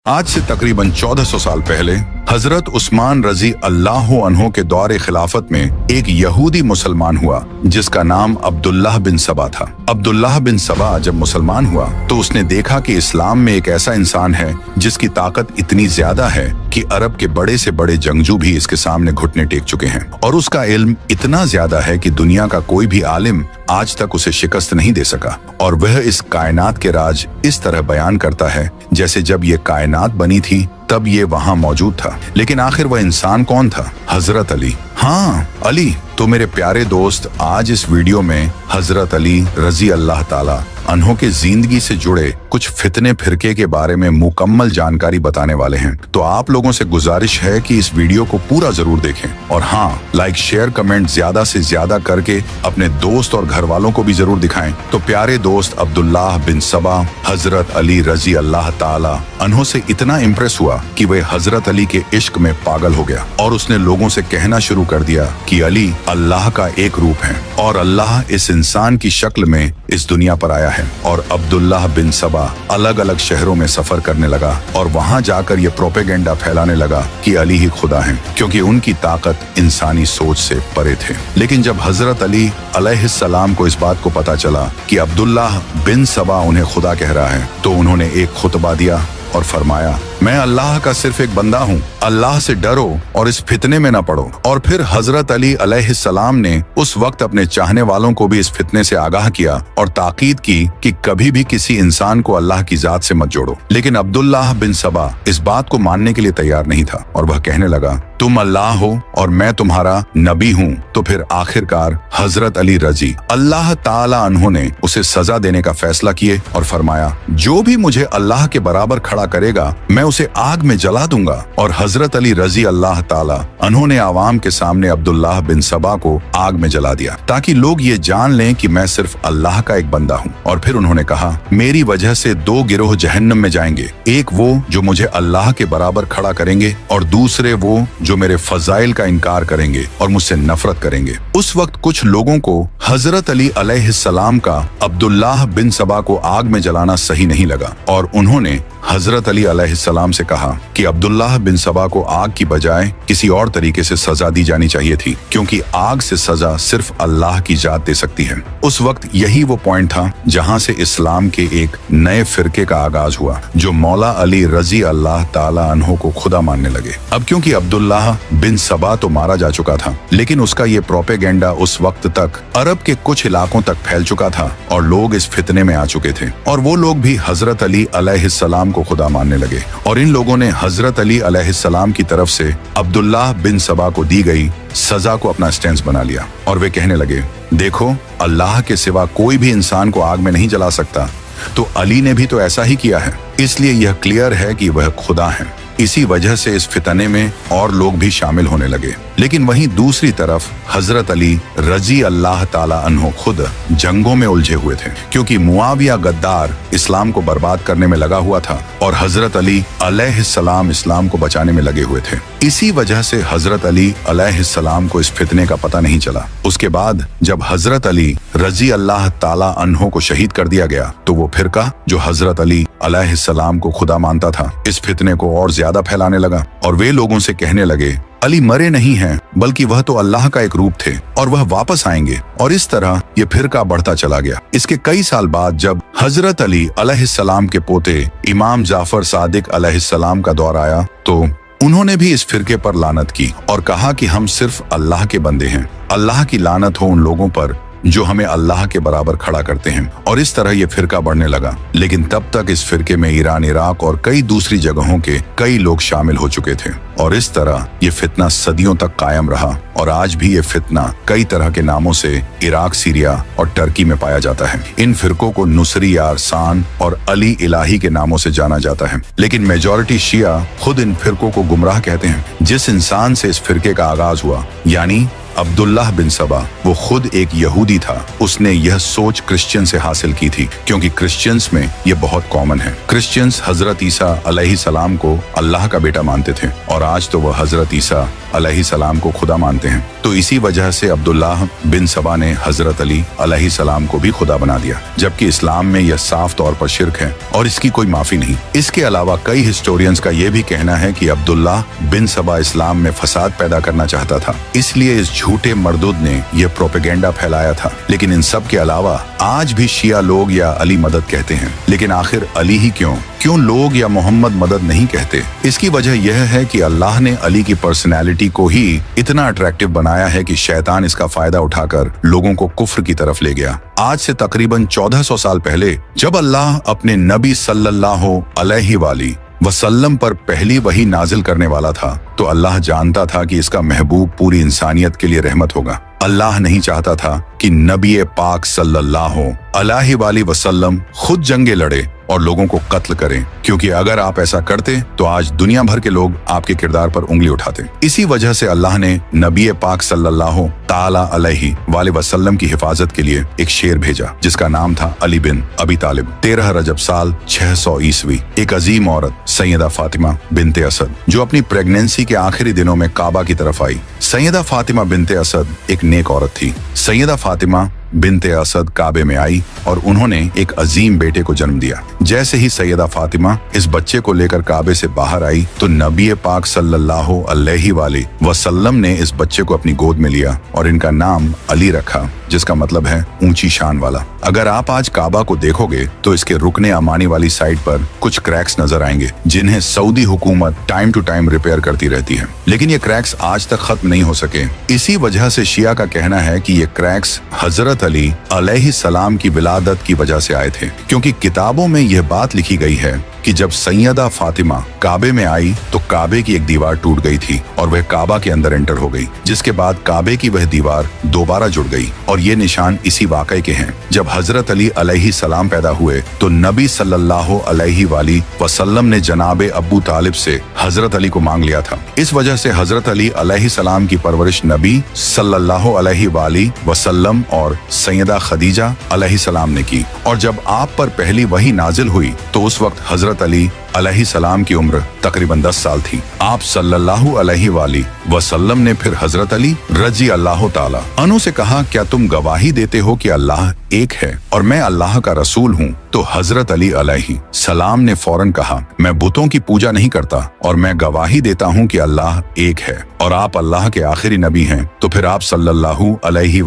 आज से तकरीबन 1400 साल पहले हजरत उस्मान रजी अल्लाह अन्हो के दौरे खिलाफत में एक यहूदी मुसलमान हुआ जिसका नाम अब्दुल्लाह बिन सबा था। अब्दुल्लाह बिन सबा जब मुसलमान हुआ तो उसने देखा कि इस्लाम में एक ऐसा इंसान है जिसकी ताकत इतनी ज्यादा है कि अरब के बड़े से बड़े जंगजू भी इसके सामने घुटने टेक चुके हैं और उसका इल्म इतना ज्यादा है कि दुनिया का कोई भी आलिम आज तक उसे शिकस्त नहीं दे सका और वह इस कायनात के राज इस तरह बयान करता है जैसे जब ये कायनात बनी थी तब ये वहाँ मौजूद था। लेकिन आखिर वह इंसान कौन था? हजरत अली। हाँ, अली। तो मेरे प्यारे दोस्त, आज इस वीडियो में हजरत अली रजी अल्लाह ताला अन्हो के जिंदगी से जुड़े कुछ फितने फिरके के बारे में मुकम्मल जानकारी बताने वाले हैं। तो आप लोगों से गुजारिश है कि इस वीडियो को पूरा जरूर देखें और हाँ, लाइक शेयर कमेंट ज्यादा से ज्यादा करके अपने दोस्त और घर वालों को भी जरूर दिखाएं। तो प्यारे दोस्त, अब्दुल्लाह बिन सबा हजरत अली रजी अल्लाह ताला अन्हो से इतना इम्प्रेस हुआ कि वह हजरत अली के इश्क में पागल हो गया और उसने लोगों से कहना शुरू कर दिया कि अली अल्लाह का एक रूप है और अल्लाह इस इंसान की शक्ल में इस दुनिया पर आया है। और अब्दुल्लाह बिन सबा अलग अलग शहरों में सफर करने लगा और वहां जाकर ये प्रोपेगेंडा फैलाने लगा कि अली ही खुदा है, क्योंकि उनकी ताकत इंसानी सोच से परे थे। लेकिन जब हजरत अली अलैहिस्सलाम को इस बात को पता चला कि अब्दुल्लाह बिन सबा उन्हें खुदा कह रहा है तो उन्होंने एक खुतबा दिया और फरमाया, मैं अल्लाह का सिर्फ एक बंदा हूँ, अल्लाह से डरो और इस फितने में न पड़ो। और फिर हजरत अली अलैहिस्सलाम ने उस वक्त अपने चाहने वालों को भी इस फितने से आगाह किया और ताकीद की कि कभी भी किसी इंसान को अल्लाह की जात से मत जोड़ो। लेकिन अब्दुल्लाह बिन सबा इस बात को मानने के लिए तैयार नहीं था और वह कहने लगा, तुम अल्लाह हो और मैं तुम्हारा नबी हूँ। तो फिर आखिरकार हजरत अली रजी अल्लाह ताला अन्हो ने उसे सजा देने का फैसला किए और फरमाया, जो भी मुझे अल्लाह के बराबर खड़ा करेगा मैं उसे आग में जला दूंगा। और हजरत अली रजी अल्लाह ताला अन्हो ने आवाम के सामने अब्दुल्लाह बिन सबा को आग में जला दिया ताकि लोग ये जान लें कि मैं सिर्फ अल्लाह का एक बंदा हूँ। और फिर उन्होंने कहा, मेरी वजह से दो गिरोह जहन्नम में जाएंगे, एक वो जो मुझे अल्लाह के बराबर खड़ा करेंगे और दूसरे वो जो मेरे फजाइल का इनकार करेंगे और मुझसे नफरत करेंगे। उस वक्त कुछ लोगों को हजरत अली अलैहिस्सलाम का अब्दुल्लाह बिन सबा को आग में जलाना सही नहीं लगा और उन्होंने हजरत अली अलैहिस्सलाम से कहा कि अब्दुल्लाह बिन सबा को आग की बजाय किसी और तरीके से सजा दी जानी चाहिए थी, क्योंकि आग से सजा सिर्फ अल्लाह की जात दे सकती है। उस वक्त यही वो पॉइंट था जहां से इस्लाम के एक नए फिरके का आगाज हुआ जो मौला अली रजी अल्लाह ताला अन्हो को खुदा मानने लगे। अब क्योंकि अब्दुल्लाह बिन सबा तो मारा जा चुका था, लेकिन उसका ये प्रोपेगेंडा उस वक्त तक अरब के कुछ इलाकों तक फैल चुका था और लोग इस फितने में आ चुके थे और वो लोग भी हजरत अली अलैहिस्सलाम को खुदा मानने लगे। और इन लोगों ने हजरत अली अलैहिस्सलाम की तरफ से अब्दुल्लाह बिन सबा को दी गई सजा को अपना स्टैंड बना लिया और वे कहने लगे, देखो अल्लाह के सिवा कोई भी इंसान को आग में नहीं जला सकता, तो अली ने भी तो ऐसा ही किया है, इसलिए यह क्लियर है कि वह खुदा है। इसी वजह से इस फितने में और लोग भी शामिल होने लगे। लेकिन वहीं दूसरी तरफ हजरत अली रजी अल्लाह ताला अन्हो खुद जंगों में उलझे हुए थे, क्योंकि मुआविया गद्दार इस्लाम को बर्बाद करने में लगा हुआ था और हजरत अली अलैहिस्सलाम इस्लाम को बचाने में लगे हुए थे। इसी वजह से हजरत अली अलैहिस्सलाम को इस फितने का पता नहीं चला। उसके बाद जब हजरत अली रजी अल्लाह ताला अन्हो को शहीद कर दिया गया तो वो फिरका जो हजरत अली अलैहिस्सलाम को खुदा मानता था इस फितने को और ज्यादा फैलाने लगा और वे लोगों से कहने लगे, अली मरे नहीं हैं, बल्कि वह तो अल्लाह का एक रूप थे और वह वापस आएंगे। और इस तरह ये फिरका बढ़ता चला गया। इसके कई साल बाद जब हजरत अली अलैहिस्सलाम के पोते इमाम जाफर सादिक अलैहिस्सलाम का दौर आया तो उन्होंने भी इस फिरके पर लानत की और कहा कि हम सिर्फ अल्लाह के बंदे हैं, अल्लाह की लानत हो उन लोगों पर जो हमें अल्लाह के बराबर खड़ा करते हैं। और इस तरह ये फिरका बढ़ने लगा। लेकिन तब तक इस फिरके में ईरान, इराक और कई दूसरी जगहों के कई लोग शामिल हो चुके थे और इस तरह ये फितना सदियों तक कायम रहा और आज भी ये फितना कई तरह के नामों से इराक, सीरिया और टर्की में पाया जाता है। इन फिरकों को नुसरी यारसान और अली इलाही के नामों से जाना जाता है, लेकिन मेजॉरिटी शिया खुद इन फिरकों को गुमराह कहते हैं। जिस इंसान से इस फिरके का आगाज हुआ यानी अब्दुल्लाह बिन सबा, वो खुद एक यहूदी था, उसने यह सोच क्रिश्चियन से हासिल की थी, क्योंकि क्रिश्चियंस में ये बहुत कॉमन है। क्रिश्चियंस हजरत ईसा अलैहिस्सलाम को अल्लाह का बेटा मानते थे और आज तो वह हजरत ईसा अलैहिस्सलाम को खुदा मानते हैं। तो इसी वजह से अब्दुल्लाह बिन सबा ने हजरत अली अलैहिस्सलाम को भी खुदा बना दिया, जबकि इस्लाम में यह साफ तौर पर शिर्क है और इसकी कोई माफी नहीं। इसके अलावा कई हिस्टोरियंस का यह भी कहना है कि अब्दुल्लाह बिन सबा इस्लाम में फसाद पैदा करना चाहता था, इसलिए इस झूठे मरदूद ने यह प्रोपेगेंडा फैलाया था। लेकिन इन सब के अलावा आज भी शिया लोग या अली मदद कहते हैं, लेकिन आखिर अली ही क्यों लोग या मोहम्मद मदद नहीं कहते? इसकी वजह यह है कि अल्लाह ने अली की पर्सनैलिटी को ही इतना अट्रैक्टिव बनाया है कि शैतान इसका फायदा उठाकर लोगों को कुफ्र की तरफ ले गया। आज से तकरीबन 1400 साल पहले जब अल्लाह अपने नबी सल्लल्लाहु अलैहि वसल्लम पर पहली वही नाजिल करने वाला था, तो अल्लाह जानता था कि इसका महबूब पूरी इंसानियत के लिए रहमत होगा। अल्लाह नहीं चाहता था कि नबी पाक सल्लल्लाहु अलैहि वसल्लम खुद जंगे लड़े और लोगों को कत्ल करें, क्योंकि अगर आप ऐसा करते तो आज दुनिया भर के लोग आपके किरदार पर उंगली उठाते। इसी वजह से अल्लाह ने नबी पाक सल्लल्लाहु ताला अलैहि वसल्लम की हिफाजत के लिए एक शेर भेजा, जिसका नाम था अली बिन अबी तालिब। 13 रजब साल 600 ईस्वी एक अजीम औरत सैयदा फातिमा बिनते असद, जो अपनी प्रेगनेंसी के आखिरी दिनों में काबा की तरफ आई। सैयदा फातिमा बिनते असद एक नेक औरत थी। सैयदा फातिमा बिनते असद काबे में आई और उन्होंने एक अजीम बेटे को जन्म दिया। जैसे ही सैयदा फातिमा इस बच्चे को लेकर काबे से बाहर आई तो नबी पाक सल्लल्लाहु अलैहि वसल्लम ने इस बच्चे को अपनी गोद में लिया और इनका नाम अली रखा, जिसका मतलब है ऊंची शान वाला। अगर आप आज काबा को देखोगे तो इसके रुकने अमानी वाली साइड पर कुछ क्रैक्स नजर आएंगे, जिन्हें सऊदी हुकूमत टाइम टू टाइम रिपेयर करती रहती है, लेकिन ये क्रैक्स आज तक खत्म नहीं हो सके। इसी वजह से शिया का कहना है कि ये क्रैक्स हजरत अली अलैहिस्सलाम की विलादत की वजह से आए थे, क्योंकि किताबों में यह बात लिखी गई है कि जब सैयदा फातिमा काबे में आई तो काबे की एक दीवार टूट गई थी और वह काबा के अंदर एंटर हो गई, जिसके बाद काबे की वह दीवार दोबारा जुड़ गई। और ये निशान इसी वाकये के हैं। जब हजरत अली अलैहिस्सलाम पैदा हुए तो नबी सल्लल्लाहु अलैहि वसल्लम ने जनाबे अब्बू तालिब से हजरत अली को मांग लिया था। इस वजह से हजरत अली अलैहिस्सलाम की परवरिश नबी सल्लल्लाहु अलैहि वसल्लम और सैयदा खदीजा अलैहिस्सलाम ने की। और जब आप पर पहली वही नाजिल हुई तो उस वक्त हजरत अली अलैहिस्सलाम की उम्र तकरीबन 10 साल थी। आप सल्लल्लाहु अलैहि वसल्लम ने फिर हजरत अली रजी अल्लाह ताला अन्हु से कहा, क्या तुम गवाही देते हो कि अल्लाह एक है और मैं अल्लाह का रसूल हूँ? तो हजरत अली अलैहि सलाम ने फौरन कहा, मैं बुतों की पूजा नहीं करता और मैं गवाही देता हूँ कि अल्लाह एक है और आप अल्लाह के आखिरी नबी हैं। तो फिर आप सल्लल्लाहु अलैहि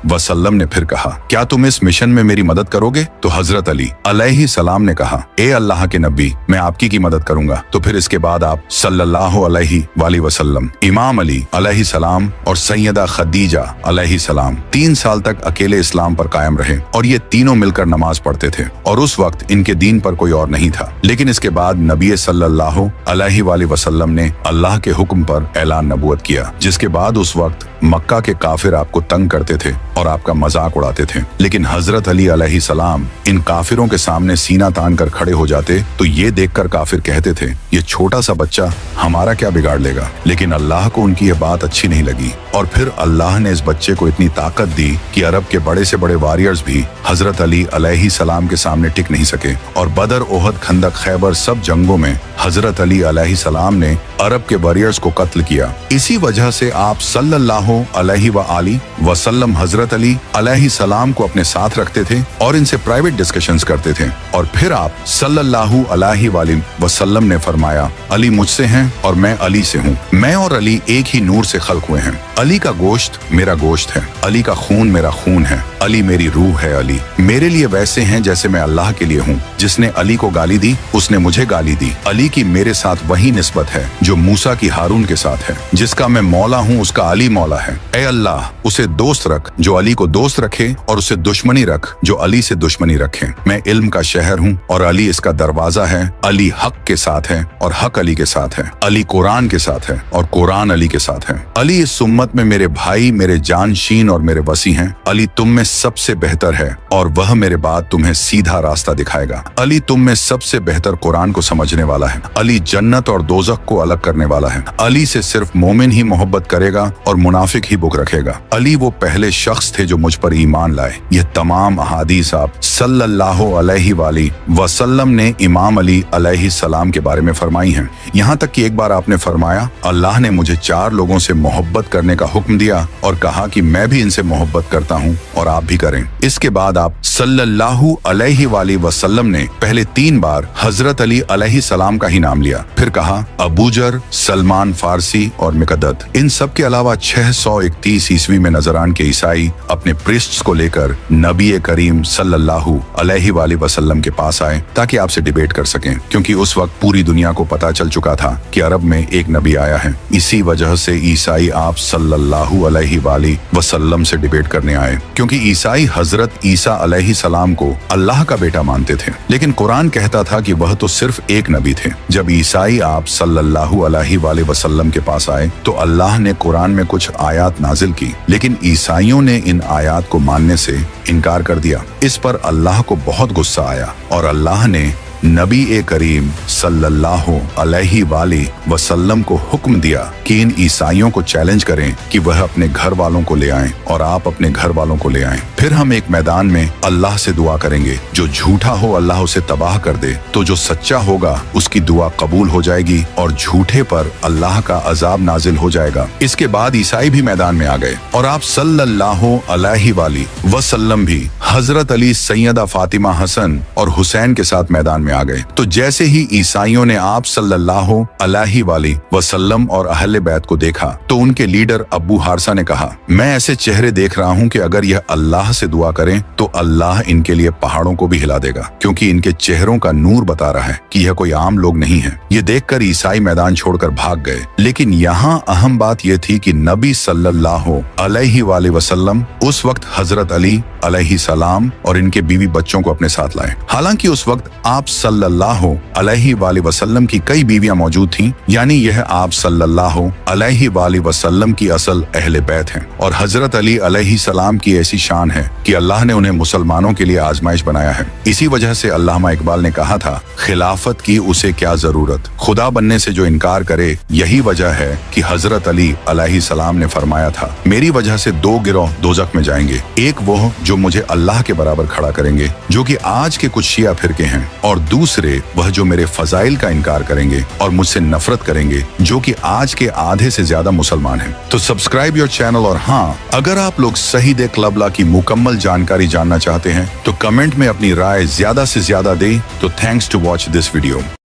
वसल्लम ने फिर कहा, क्या तुम इस मिशन में मेरी मदद करोगे? तो हजरत अली अलैहि सलाम ने कहा, ए अल्लाह के नबी, मैं आपकी की मदद करूंगा। तो फिर इसके बाद आप सल्लल्लाहु अलैहि वसल्लम, इमाम अली अलैहि सलाम और सैयदा खदीजा अलैहि सलाम 3 साल तक अकेले इस्लाम पर कायम रहे और ये तीनों मिलकर नमाज पढ़ते थे और उस वक्त इनके दीन पर कोई और नहीं था। लेकिन इसके बाद नबी सल्लल्लाहु अलैहि वसल्लम ने अल्लाह के हुक्म पर ऐलान नबूवत किया, जिसके बाद उस वक्त मक्का के काफिर आपको तंग करते थे और आपका मजाक उड़ाते थे। लेकिन हजरत अली अलैहि सलाम इन काफिरों के सामने सीना तान कर खड़े हो जाते तो ये देखकर काफिर कहते थे, ये छोटा सा बच्चा हमारा क्या बिगाड़ लेगा। लेकिन अल्लाह को उनकी ये बात अच्छी नहीं लगी और फिर अल्लाह ने इस बच्चे को इतनी ताकत दी कि अरब के बड़े से बड़े वॉरियर्स भी हजरत अली अलैहि सलाम के सामने टिक नहीं सके और बदर, ओहद, खंदक, खैबर सब जंगों में हजरत अली अलैहि सलाम ने अरब के वॉरियर्स को कत्ल किया। इसी वजह से आप सल्लल्लाहु अलैहि वसल्लम हजरत अली अलैहि सलाम को अपने साथ रखते थे और इनसे प्राइवेट डिस्कशंस करते थे। और फिर आप सल्लल्लाहु अलैहि वसल्लम ने फरमाया, अली मुझसे हैं और मैं अली से हूँ। मैं और अली एक ही नूर से खल्क हुए हैं। अली का गोश्त मेरा गोश्त है, अली का खून मेरा खून है, अली मेरी रूह है। अली मेरे लिए वैसे हैं जैसे मैं अल्लाह के लिए हूँ। जिसने अली को गाली दी उसने मुझे गाली दी। अली की मेरे साथ वही निस्बत है जो मूसा की हारून के साथ है। जिसका मैं मौला हूँ उसका अली मौला है। ए अल्लाह, उसे दोस्त रख जो अली को दोस्त रखे और उसे दुश्मनी रख जो अली से दुश्मनी रखे। मैं इल्म का शहर हूँ और अली इसका दरवाजा है। अली हक के साथ है और हक अली के साथ है। अली कुरान के साथ है और कुरान अली के साथ है। अली इस उम्मत में मेरे भाई, मेरे जानशीन और मेरे वसी हैं। अली तुम में सबसे बेहतर है और वह मेरे बाद तुम्हें सीधा रास्ता दिखाएगा। अली तुम में सबसे बेहतर कुरान को समझने वाला है। अली जन्नत और दोजख को अलग करने वाला है। अली से सिर्फ मोमिन ही मोहब्बत करेगा और मुनाफिक ही बुक रखेगा। अली वो पहले शख्स थे जो मुझ पर ईमान लाए। ये तमाम अहादीस आप सल्लल्लाहु अलैहि वसल्लम ने इमाम अली अलैहि सलाम के बारे में फरमाई हैं। यहाँ तक कि एक बार आपने फरमाया, अल्लाह ने मुझे 4 लोगों से मोहब्बत करने का हुक्म दिया और कहा कि मैं भी इनसे मोहब्बत करता हूँ और आप भी करें। इसके बाद आप सल्लल्लाहु अलैहि वसल्लम ने पहले 3 बार हजरत अली अलैहि सलाम का ही नाम लिया, फिर कहा अबूजर, सलमान फारसी और मिकदद। इन सब के अलावा 631 ईस्वी में नजरान के ईसाई अपने प्रीस्ट्स को लेकर नबी करीम सल्लल्लाहु अलैहि वसल्लम के पास आए ताकि आपसे डिबेट कर सकें, क्योंकि उस वक्त पूरी दुनिया को पता चल चुका था कि अरब में एक नबी आया है। इसी वजह से ईसाई आप सल्लल्लाहु अलैहि वसल्लम से डिबेट करने आए, क्योंकि ईसाई हजरत ईसा अलैहि सलाम को अल्लाह का बेटा मानते थे, लेकिन कुरान कहता था कि वह तो सिर्फ एक नबी थे। जब ईसाई आप सल्लल्लाहु अलैहि वसल्लम के पास आए तो अल्लाह ने कुरान में कुछ आयात नाजिल की, लेकिन ईसाइयों ने इन आयात को मानने से इनकार कर दिया। इस पर अल्लाह को बहुत गुस्सा आया और अल्लाह ने नबी करीम सल्लल्लाहु अलैहि वसल्लम को हुक्म दिया कि इन ईसाइयों को चैलेंज करें कि वह अपने घर वालों को ले आएं और आप अपने घर वालों को ले आएं। फिर हम एक मैदान में अल्लाह से दुआ करेंगे, जो झूठा हो अल्लाह उसे तबाह कर दे, तो जो सच्चा होगा उसकी दुआ कबूल हो जाएगी और झूठे पर अल्लाह का अजाब नाजिल हो जाएगा। इसके बाद ईसाई भी मैदान में आ गए और आप सल्लल्लाहु अलैहि वसल्लम भी हजरत अली, सैयदा फातिमा, हसन और हुसैन के साथ मैदान में आ गए। तो जैसे ही ईसाइयों ने आप सल्लल्लाहु अलैहि वसल्लम और अहले बैत को देखा तो उनके लीडर अबू हारसा ने कहा, मैं ऐसे चेहरे देख रहा हूँ कि अगर यह अल्लाह से दुआ करें तो अल्लाह इनके लिए पहाड़ों को भी हिला देगा, क्योंकि इनके चेहरों का नूर बता रहा है कि यह कोई आम लोग नहीं है। ये देखकर ईसाई मैदान छोड़कर भाग गए। लेकिन यहाँ अहम बात यह थी कि नबी सल्लल्लाहु अलैहि वसल्लम उस वक्त हजरत अली अलैहि सलाम और इनके बीवी बच्चों को अपने साथ लाए। हालांकि उस वक्त आप सल्लल्लाहु अलैहि वसल्लम की कई बीवियां मौजूद थीं, यानी यह आप सल्लल्लाहु अलैहि वसल्लम की असल अहले बैत हैं और हजरत अली अलैहि सलाम की ऐसी शान है कि अल्लाह ने उन्हें मुसलमानों के लिए आजमाइश बनाया है। इसी वजह से अल्लामा इकबाल ने कहा था, खिलाफत की उसे क्या जरूरत, खुदा बनने से जो इनकार करे। यही वजह है कि हजरत अली अलैहि सलाम ने फरमाया था, मेरी वजह से 2 गिरोह दोजख में जाएंगे, एक वो जो मुझे अल्लाह के बराबर खड़ा करेंगे, जो कि आज के कुछ शिया फिरके हैं, और दूसरे वह जो मेरे फजाइल का इनकार करेंगे और मुझसे नफरत करेंगे, जो कि आज के आधे से ज्यादा मुसलमान हैं। तो सब्सक्राइब योर चैनल, और हाँ, अगर आप लोग सहीद क़लबला की मुकम्मल जानकारी जानना चाहते हैं तो कमेंट में अपनी राय ज्यादा से ज्यादा दें। तो thanks to watch this video.